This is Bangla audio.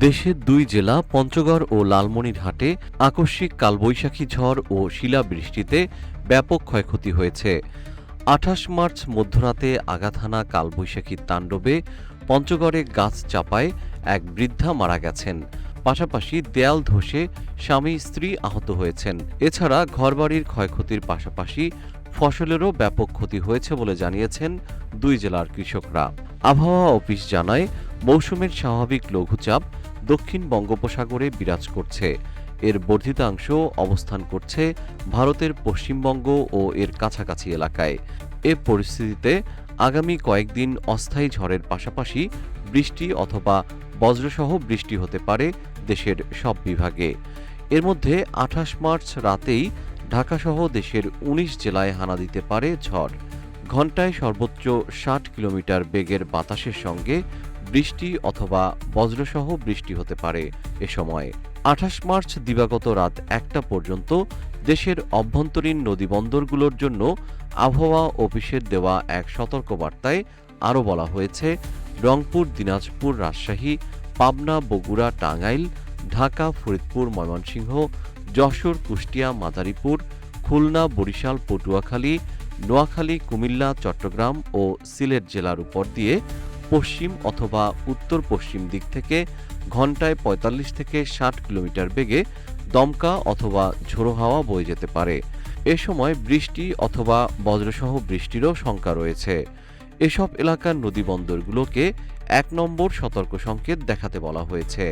দেশের দুই জেলা পঞ্চগড় ও লালমনিরহাটে আকস্মিক কালবৈশাখী ঝড় ও শিলাবৃষ্টিতে ব্যাপক ক্ষয়ক্ষতি হয়েছে। ২৮ মার্চ মধ্যরাতে আঘাত হানা কালবৈশাখীর তাণ্ডবে পঞ্চগড়ে গাছ চাপায় এক বৃদ্ধা মারা গেছেন। পাশাপাশি দেয়াল ধসে স্বামী স্ত্রী আহত হয়েছেন। এছাড়া ঘরবাড়ির ক্ষয়ক্ষতির পাশাপাশি ফসলেরও ব্যাপক ক্ষতি হয়েছে বলে জানিয়েছেন দুই জেলার কৃষকরা। আবহাওয়া অফিস জানায়, মৌসুমের স্বাভাবিক লঘুচাপ দক্ষিণ বঙ্গোপসাগরে বিরাজ করছে। এর বর্ধিতাংশ অবস্থান করছে ভারতের পশ্চিমবঙ্গ ও এর কাছাকাছি এলাকায়। এ পরিস্থিতিতে আগামী কয়েকদিন অস্থায়ী ঝড়ের পাশাপাশি বৃষ্টি অথবা বজ্রসহ বৃষ্টি হতে পারে দেশের সব বিভাগে। এর মধ্যে ২৮ মার্চ রাতেই ঢাকাসহ দেশের ১৯ জেলায় হানা দিতে পারে ঝড়। ঘণ্টায় সর্বোচ্চ ৬০ কিলোমিটার বেগের বাতাসের সঙ্গে বৃষ্টি অথবা বজ্রসহ বৃষ্টি হতে পারে এ সময়। ২৮ মার্চ দিবাগত রাত ১টা পর্যন্ত দেশের অভ্যন্তরীণ নদীবন্দরগুলোর জন্য আবহাওয়া অফিসের দেওয়া এক সতর্কবার্তায় আরও বলা হয়েছে, রংপুর, দিনাজপুর, রাজশাহী, পাবনা, বগুড়া, টাঙ্গাইল, ঢাকা, ফরিদপুর, ময়মনসিংহ, যশোর, কুষ্টিয়া, মাদারীপুর, খুলনা, বরিশাল, পটুয়াখালী, নোয়াখালী, কুমিল্লা, চট্টগ্রাম ও সিলেট জেলার উপর দিয়ে পশ্চিম অথবা উত্তর পশ্চিম দিক থেকে ঘণ্টায় ৪৫ থেকে ৬০ কিলোমিটার বেগে দমকা অথবা ঝোড়ো হাওয়া বয়ে যেতে পারে। এ সময় বৃষ্টি অথবা বজ্রসহ বৃষ্টিরও শঙ্কা রয়েছে। এসব এলাকার নদীবন্দরগুলোকে ১ নম্বর সতর্ক সংকেত দেখাতে বলা হয়েছে।